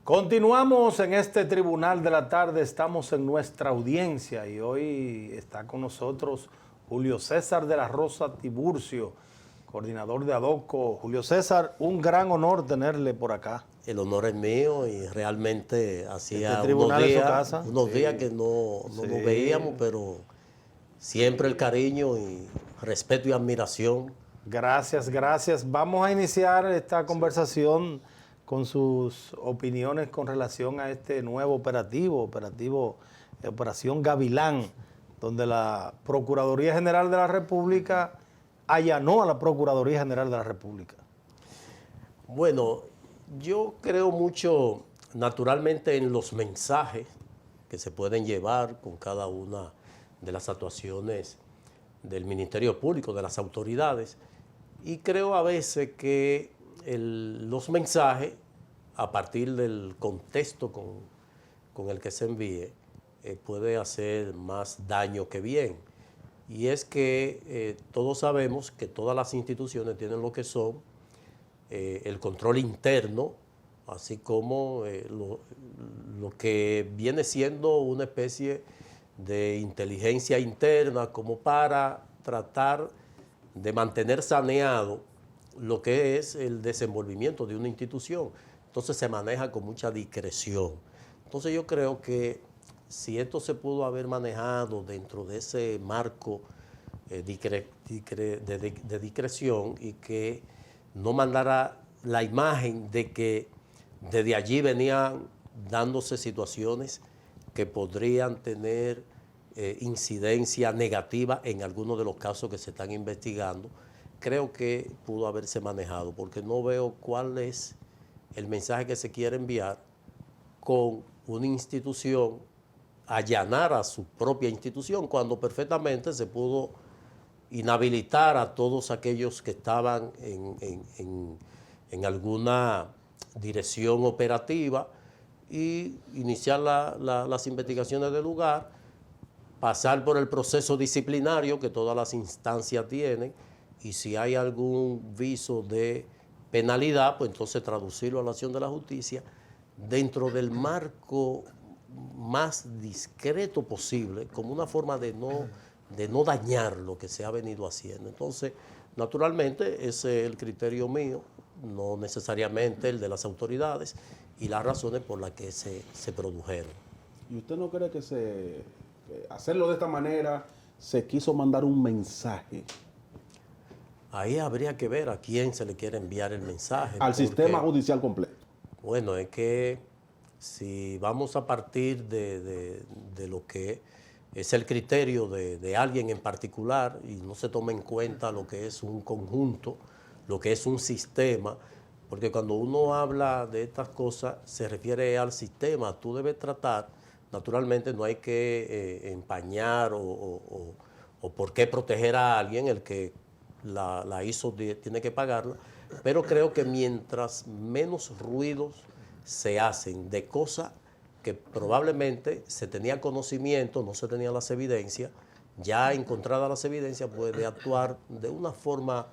Continuamos en este Tribunal de la Tarde, estamos en nuestra audiencia y hoy está con nosotros Julio César de la Rosa Tiburcio, coordinador de ADOCO. Julio César, un gran honor tenerle por acá. El honor es mío y realmente hacía Este tribunal es su casa. unos días que no nos veíamos, pero siempre el cariño y respeto y admiración. Gracias, gracias. Vamos a iniciar esta conversación con sus opiniones con relación a este nuevo Operación Gavilán, donde la Procuraduría General de la República allanó a la Procuraduría General de la República. Bueno, yo creo mucho naturalmente en los mensajes que se pueden llevar con cada una de las actuaciones del Ministerio Público, de las autoridades, y creo a veces que los mensajes, a partir del contexto con el que se envíe, puede hacer más daño que bien. Y es que todos sabemos que todas las instituciones tienen lo que son el control interno, así como lo que viene siendo una especie de inteligencia interna como para tratar de mantener saneado lo que es el desenvolvimiento de una institución. Entonces se maneja con mucha discreción. Entonces yo creo que si esto se pudo haber manejado dentro de ese marco de discreción y que no mandara la imagen de que desde allí venían dándose situaciones que podrían tener incidencia negativa en algunos de los casos que se están investigando, creo que pudo haberse manejado, porque no veo cuál es el mensaje que se quiere enviar con una institución, allanar a su propia institución, cuando perfectamente se pudo inhabilitar a todos aquellos que estaban en alguna dirección operativa y iniciar las investigaciones del lugar, pasar por el proceso disciplinario que todas las instancias tienen, y si hay algún viso de penalidad, pues entonces traducirlo a la acción de la justicia dentro del marco más discreto posible, como una forma de no dañar lo que se ha venido haciendo. Entonces, naturalmente, ese es el criterio mío, no necesariamente el de las autoridades y las razones por las que se produjeron. ¿Y usted no cree que hacerlo de esta manera se quiso mandar un mensaje? Ahí habría que ver a quién se le quiere enviar el mensaje. Al sistema judicial completo. Bueno, es que si vamos a partir de lo que es el criterio de alguien en particular y no se toma en cuenta lo que es un conjunto, lo que es un sistema, porque cuando uno habla de estas cosas se refiere al sistema. Tú debes tratar, naturalmente no hay que empañar o por qué proteger a alguien, el que la hizo tiene que pagarla, pero creo que mientras menos ruidos se hacen de cosas que probablemente se tenía conocimiento, no se tenían las evidencias, ya encontradas las evidencias puede actuar de una forma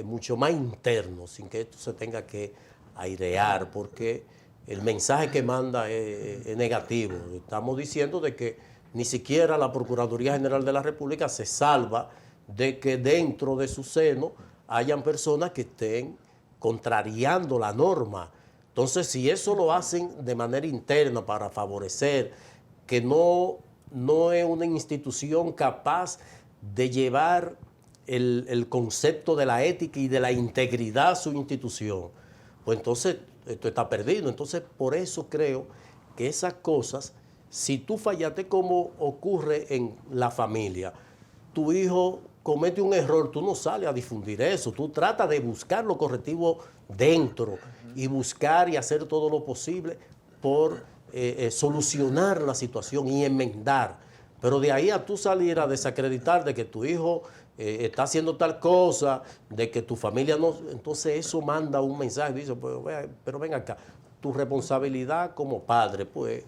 mucho más interno, sin que esto se tenga que airear, porque el mensaje que manda es negativo. Estamos diciendo de que ni siquiera la Procuraduría General de la República se salva de que dentro de su seno hayan personas que estén contrariando la norma. Entonces, si eso lo hacen de manera interna para favorecer que no es una institución capaz de llevar el concepto de la ética y de la integridad a su institución, pues entonces esto está perdido. Entonces, por eso creo que esas cosas, si tú fallaste como ocurre en la familia, tu hijo comete un error, tú no sales a difundir eso, tú tratas de buscar lo correctivo dentro y buscar y hacer todo lo posible por solucionar la situación y enmendar. Pero de ahí a tú salir a desacreditar de que tu hijo está haciendo tal cosa, de que tu familia no, entonces eso manda un mensaje, dice, pues, pero ven acá, tu responsabilidad como padre, pues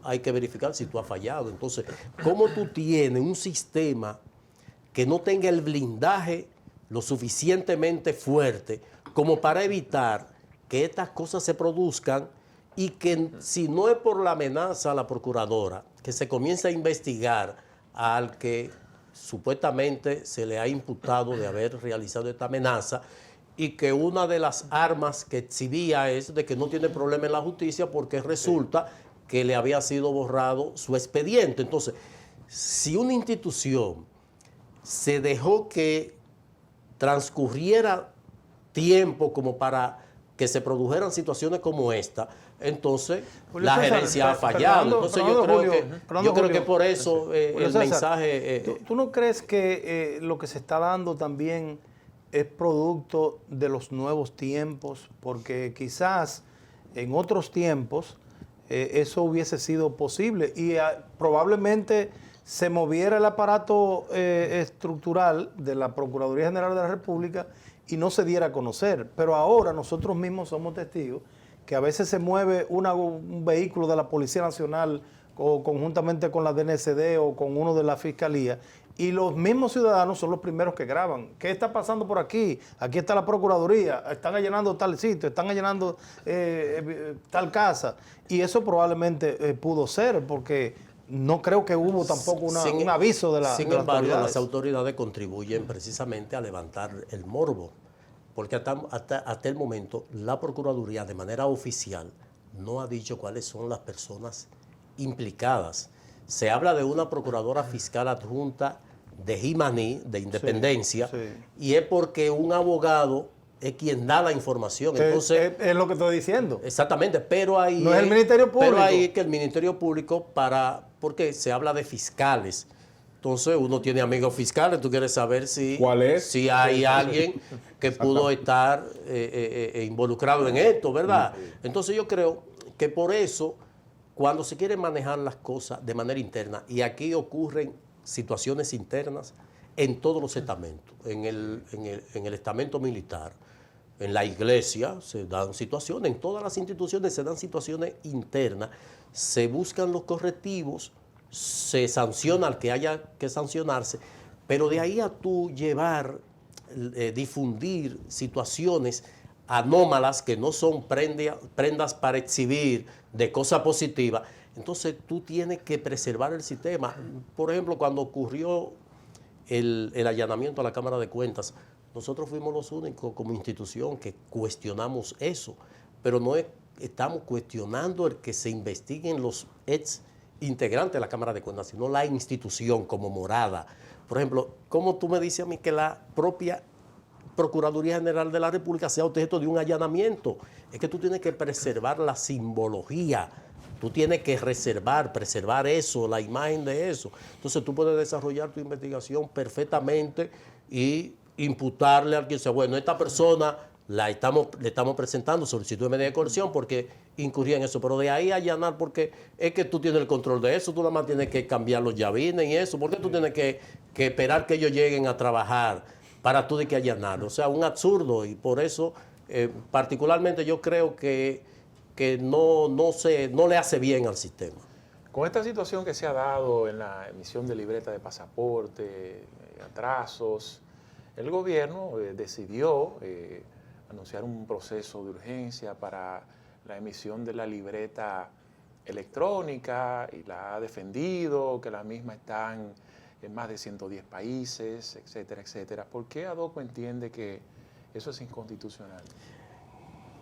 hay que verificar si tú has fallado. Entonces, ¿cómo tú tienes un sistema que no tenga el blindaje lo suficientemente fuerte como para evitar que estas cosas se produzcan y que si no es por la amenaza a la procuradora, que se comience a investigar al que supuestamente se le ha imputado de haber realizado esta amenaza, y que una de las armas que exhibía es de que no tiene problema en la justicia porque resulta que le había sido borrado su expediente. Entonces, si una institución se dejó que transcurriera tiempo como para que se produjeran situaciones como esta, entonces Julio la César, gerencia ha fallado. Entonces yo creo que por eso el César, mensaje... ¿tú no crees que lo que se está dando también es producto de los nuevos tiempos? Porque quizás en otros tiempos eso hubiese sido posible y probablemente se moviera el aparato estructural de la Procuraduría General de la República y no se diera a conocer. Pero ahora nosotros mismos somos testigos que a veces se mueve un vehículo de la Policía Nacional o conjuntamente con la DNCD o con uno de la Fiscalía, y los mismos ciudadanos son los primeros que graban. ¿Qué está pasando por aquí? Aquí está la Procuraduría, están allanando tal sitio, están allanando tal casa. Y eso probablemente pudo ser, porque no creo que hubo tampoco un aviso de la Sin de las embargo, autoridades. las autoridades contribuyen precisamente a levantar el morbo, porque hasta el momento la Procuraduría de manera oficial no ha dicho cuáles son las personas implicadas. Se habla de una procuradora fiscal adjunta de Jimaní, de Independencia, Sí, sí. y es porque un abogado es quien da la información. Entonces, es lo que estoy diciendo. exactamente, pero ahí No es el Ministerio Público. Pero ahí es que el Ministerio Público, porque se habla de fiscales. Entonces uno tiene amigos fiscales, tú quieres saber si, ¿Cuál es? si hay alguien que pudo estar involucrado en esto, ¿verdad? Entonces yo creo que por eso, cuando se quieren manejar las cosas de manera interna, y aquí ocurren situaciones internas en todos los estamentos, en el estamento militar, en la iglesia se dan situaciones, en todas las instituciones se dan situaciones internas, se buscan los correctivos, se sanciona al que haya que sancionarse, pero de ahí a tú llevar, difundir situaciones anómalas que no son prendas para exhibir de cosas positivas, entonces tú tienes que preservar el sistema. Por ejemplo, cuando ocurrió el allanamiento a la Cámara de Cuentas, nosotros fuimos los únicos como institución que cuestionamos eso, pero no estamos cuestionando el que se investiguen los ex integrantes de la Cámara de Cuentas, sino la institución como morada. Por ejemplo, ¿cómo tú me dices a mí que la propia Procuraduría General de la República sea objeto de un allanamiento? Es que tú tienes que preservar la simbología, tú tienes que preservar eso, la imagen de eso. Entonces tú puedes desarrollar tu investigación perfectamente y imputarle a quien sea, bueno, esta persona le estamos presentando solicitud de medida de coerción porque incurría en eso, pero de ahí a allanar, porque es que tú tienes el control de eso, tú nada más tienes que cambiar los llavines y eso, porque tú tienes que esperar que ellos lleguen a trabajar para tú de que allanar. O sea, un absurdo, y por eso particularmente yo creo que no le hace bien al sistema. Con esta situación que se ha dado en la emisión de libreta de pasaporte, atrasos, el gobierno decidió anunciar un proceso de urgencia para la emisión de la libreta electrónica y la ha defendido, que la misma están en más de 110 países, etcétera, etcétera. ¿Por qué ADOCO entiende que eso es inconstitucional?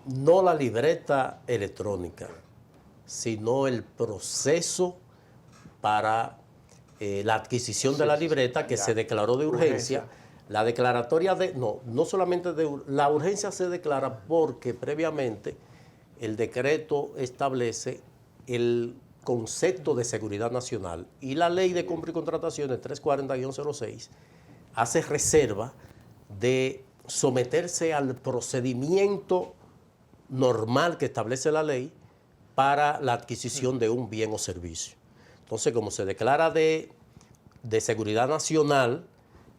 No la libreta electrónica, sino el proceso para la adquisición de la libreta que se declaró de urgencia. La declaratoria no solamente la urgencia se declara porque previamente el decreto establece el concepto de seguridad nacional y la ley de compra y contrataciones 340-06 hace reserva de someterse al procedimiento normal que establece la ley para la adquisición de un bien o servicio. Entonces, como se declara de seguridad nacional,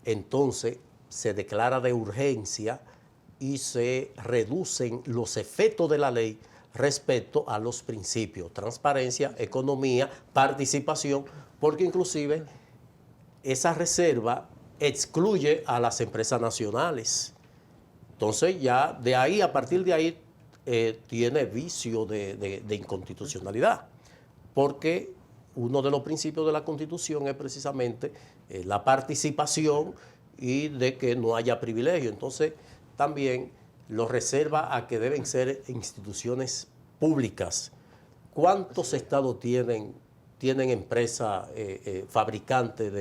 entonces se declara de urgencia y se reducen los efectos de la ley respecto a los principios, transparencia, economía, participación, porque inclusive esa reserva excluye a las empresas nacionales. Entonces ya de ahí, a partir de ahí, tiene vicio de inconstitucionalidad, porque uno de los principios de la Constitución es precisamente la participación y de que no haya privilegio. Entonces, también lo reserva a que deben ser instituciones públicas. ¿Cuántos estados tienen empresas fabricantes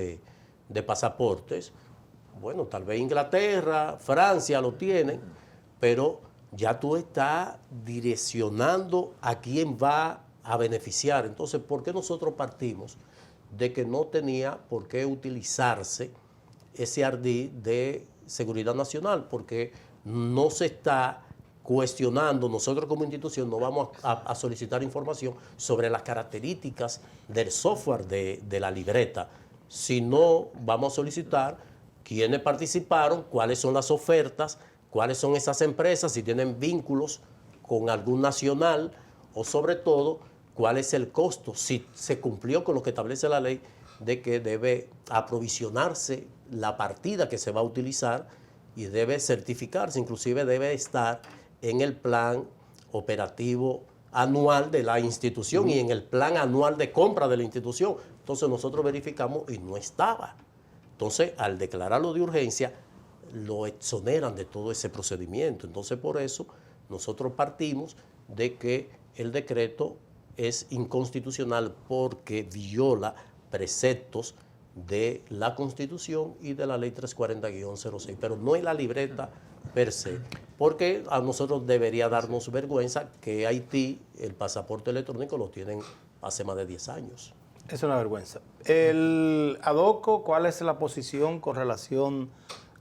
de pasaportes? Bueno, tal vez Inglaterra, Francia lo tienen, pero ya tú estás direccionando a quién va a beneficiar. Entonces, ¿por qué nosotros partimos de que no tenía por qué utilizarse ese ardid de seguridad nacional? Porque no se está cuestionando, nosotros como institución no vamos a solicitar información sobre las características del software de la libreta, sino vamos a solicitar quiénes participaron, cuáles son las ofertas, cuáles son esas empresas, si tienen vínculos con algún nacional, o sobre todo, cuál es el costo, si se cumplió con lo que establece la ley de que debe aprovisionarse la partida que se va a utilizar y debe certificarse, inclusive debe estar en el plan operativo anual de la institución y en el plan anual de compra de la institución. Entonces nosotros verificamos y no estaba. Entonces, al declararlo de urgencia, lo exoneran de todo ese procedimiento. Entonces, por eso, nosotros partimos de que el decreto es inconstitucional porque viola preceptos de la Constitución y de la Ley 340-06, pero no es la libreta per se, porque a nosotros debería darnos vergüenza que Haití el pasaporte electrónico lo tienen hace más de 10 años. Es una vergüenza. El ADOCO, ¿cuál es la posición con relación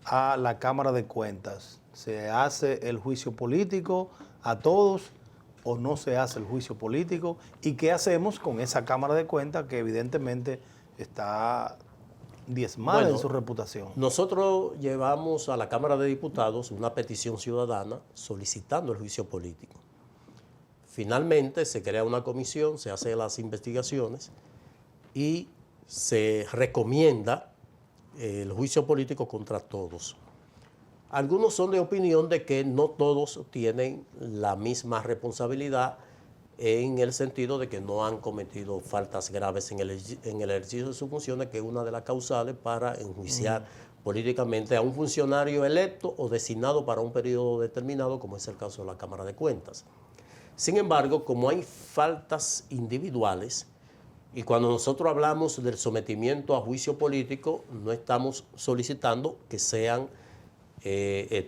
a la Cámara de Cuentas? ¿Se hace el juicio político a todos o no se hace el juicio político? ¿Y qué hacemos con esa Cámara de Cuentas que evidentemente está diezmada en su reputación? Nosotros llevamos a la Cámara de Diputados una petición ciudadana solicitando el juicio político. Finalmente se crea una comisión, se hacen las investigaciones y se recomienda el juicio político contra todos. Algunos son de opinión de que no todos tienen la misma responsabilidad en el sentido de que no han cometido faltas graves en el ejercicio de sus funciones, que es una de las causales para enjuiciar políticamente a un funcionario electo o designado para un periodo determinado, como es el caso de la Cámara de Cuentas. Sin embargo, como hay faltas individuales, y cuando nosotros hablamos del sometimiento a juicio político, no estamos solicitando que sean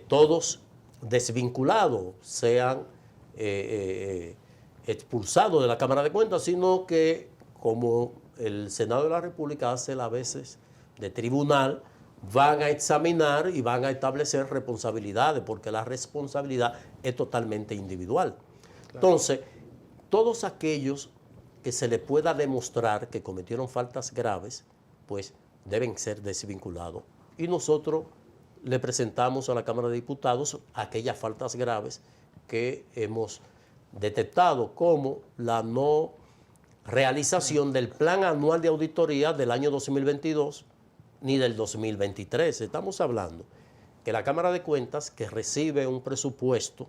todos desvinculados, sean expulsados de la Cámara de Cuentas, sino que como el Senado de la República hace las veces de tribunal, van a examinar y van a establecer responsabilidades, porque la responsabilidad es totalmente individual. Claro. Entonces, todos aquellos que se les pueda demostrar que cometieron faltas graves, pues deben ser desvinculados. Y nosotros le presentamos a la Cámara de Diputados aquellas faltas graves que hemos detectado, como la no realización del plan anual de auditoría del año 2022 ni del 2023. Estamos hablando que la Cámara de Cuentas, que recibe un presupuesto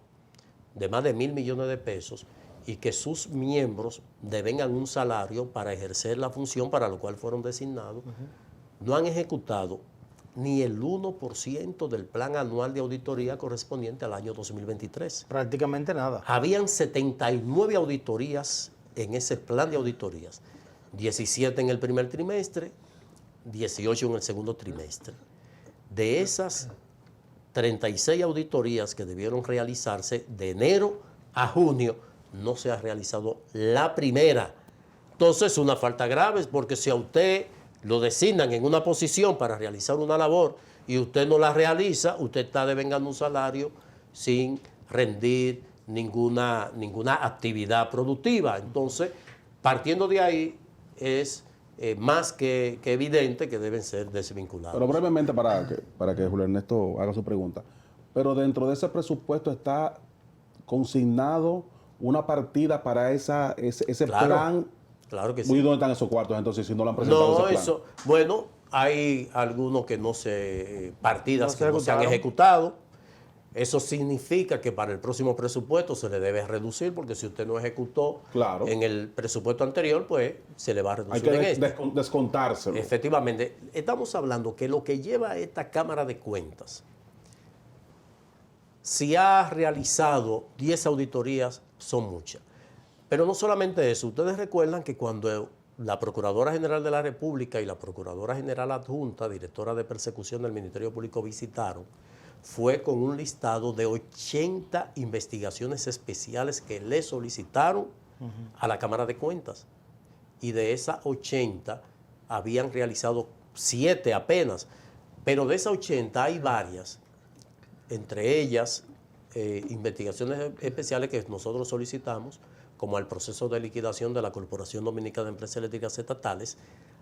de más de 1.000 millones de pesos, y que sus miembros devengan un salario para ejercer la función para la cual fueron designados, no han ejecutado ni el 1% del plan anual de auditoría correspondiente al año 2023. Prácticamente nada. Habían 79 auditorías en ese plan de auditorías, 17 en el primer trimestre, 18 en el segundo trimestre. De esas 36 auditorías que debieron realizarse de enero a junio, no se ha realizado la primera. Entonces es una falta grave, porque si a usted lo designan en una posición para realizar una labor y usted no la realiza, usted está devengando un salario sin rendir ninguna actividad productiva. Entonces, partiendo de ahí, es más que evidente que deben ser desvinculados. Pero brevemente, para que Julio Ernesto haga su pregunta, pero dentro de ese presupuesto está consignado una partida para ese plan. Claro que sí. ¿Y dónde están esos cuartos entonces si no lo han presentado? No, bueno, hay algunos que no se, partidas que no se han ejecutado. Eso significa que para el próximo presupuesto se le debe reducir, porque si usted no ejecutó Claro. en el presupuesto anterior, pues se le va a Hay reducir que en este. descontárselo. Efectivamente, estamos hablando que lo que lleva esta Cámara de Cuentas, si ha realizado 10 auditorías, son muchas. Pero no solamente eso, ustedes recuerdan que cuando la Procuradora General de la República y la Procuradora General Adjunta, directora de persecución del Ministerio Público, visitaron, fue con un listado de 80 investigaciones especiales que le solicitaron a la Cámara de Cuentas. Y de esas 80 habían realizado 7 apenas. Pero de esas 80 hay varias, entre ellas investigaciones especiales que nosotros solicitamos, como el proceso de liquidación de la Corporación Dominicana de Empresas Eléctricas Estatales,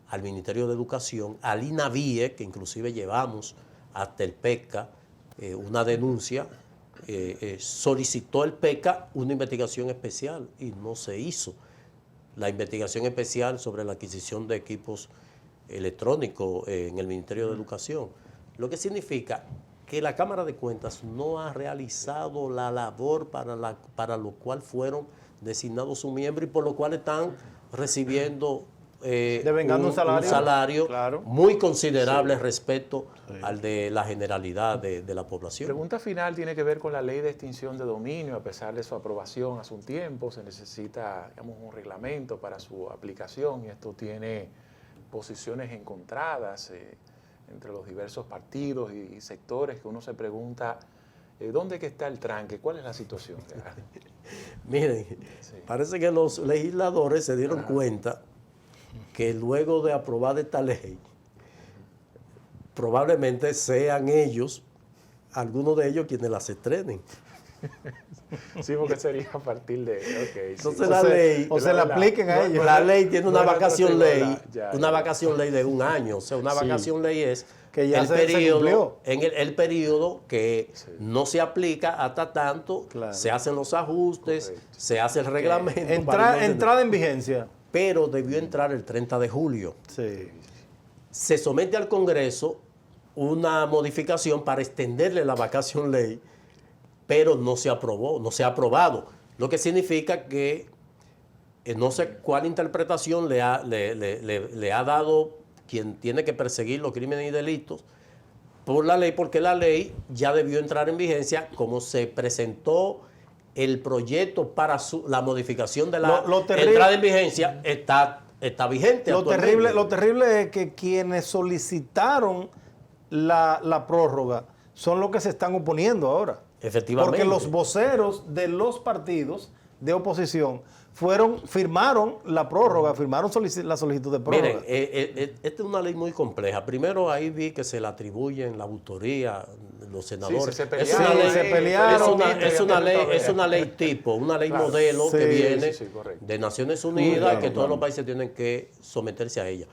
al Ministerio de Educación, al INAVIE, que inclusive llevamos hasta el PECA, una denuncia, solicitó el PECA una investigación especial y no se hizo. La investigación especial sobre la adquisición de equipos electrónicos en el Ministerio de Educación, lo que significa que la Cámara de Cuentas no ha realizado la labor para lo cual fueron designados sus miembros y por lo cual están recibiendo devengando un salario, claro, muy considerable respecto al de la generalidad de la población. Pregunta final tiene que ver con la ley de extinción de dominio. A pesar de su aprobación hace un tiempo, se necesita, digamos, un reglamento para su aplicación y esto tiene posiciones encontradas entre los diversos partidos y sectores que uno se pregunta, ¿dónde que está el tranque? ¿Cuál es la situación? Miren, parece que los legisladores se dieron cuenta que luego de aprobar esta ley, probablemente sean ellos, algunos de ellos, quienes las estrenen. Sí, porque sería a partir de... Okay, entonces la ley... O se la apliquen a ellos. La ley tiene una vacación ley, una vacación ley de un año. O sea, una vacación ley es que ya el periodo, el periodo que no se aplica hasta tanto, se hacen los ajustes, se hace el reglamento. Entrada en vigencia. Pero debió entrar el 30 de julio. Sí. Se somete al Congreso una modificación para extenderle la vacación ley, pero no se aprobó, no se ha aprobado. Lo que significa que no sé cuál interpretación le ha dado quien tiene que perseguir los crímenes y delitos por la ley, porque la ley ya debió entrar en vigencia como se presentó el proyecto para la modificación de la entrada en vigencia, está vigente. Lo terrible es que quienes solicitaron la prórroga son los que se están oponiendo ahora. Efectivamente. Porque los voceros de los partidos de oposición firmaron la prórroga, firmaron la solicitud de prórroga. Miren, esta es una ley muy compleja. Primero ahí vi que se le atribuyen la autoría los senadores. Sí, se pelearon. Es una ley tipo, una ley modelo que viene de Naciones Unidas, que todos los países tienen que someterse a ella.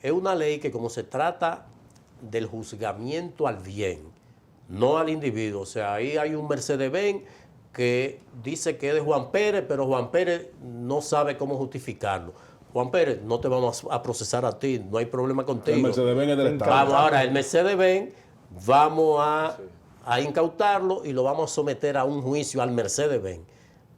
Es una ley que, como se trata del juzgamiento al bien, no al individuo, o sea, ahí hay un Mercedes-Benz que dice que es de Juan Pérez, pero Juan Pérez no sabe cómo justificarlo. Juan Pérez, no te vamos a procesar a ti, no hay problema contigo. El Mercedes-Benz es del Estado. Vamos, ahora, el Mercedes-Benz, vamos a incautarlo y lo vamos a someter a un juicio al Mercedes-Benz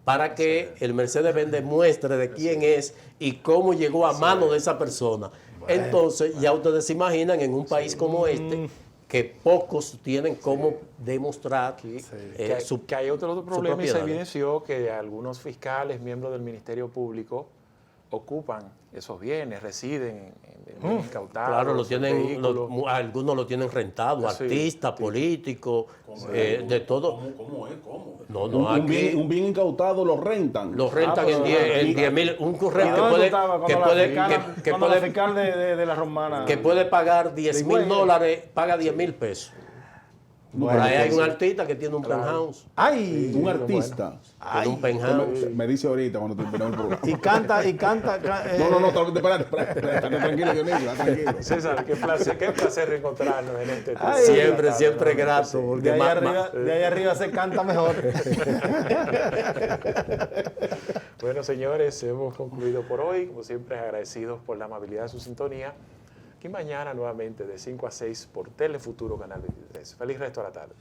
para que el Mercedes-Benz demuestre de quién es y cómo llegó a mano de esa persona. Entonces, ya ustedes se imaginan en un país como este, que pocos tienen cómo demostrar que hay otro problema y se evidenció que algunos fiscales, miembros del Ministerio Público, ocupan esos bienes, residen en incautados. Claro, algunos lo tienen rentado, artistas, políticos, de todo. ¿Cómo es? ¿Cómo? No, un bien incautado lo rentan. Lo rentan en 10,000. Un correo que puede fiscal de la Romana, que puede pagar $10,000, paga $10,000. Bueno, ahí hay un artista que tiene un penthouse. ¡Ay! Un artista. Tiene un penthouse. Me dice ahorita cuando terminamos el programa. Y canta. No, espérate, tranquilo, Dionisio, tranquilo. César, qué placer reencontrarnos en este tema. Siempre grato. Porque de ahí arriba se canta mejor. Bueno, señores, hemos concluido por hoy. Como siempre, agradecidos por la amabilidad de su sintonía. Aquí mañana nuevamente de 5 a 6 por Telefuturo Canal 23. Feliz resto de la tarde.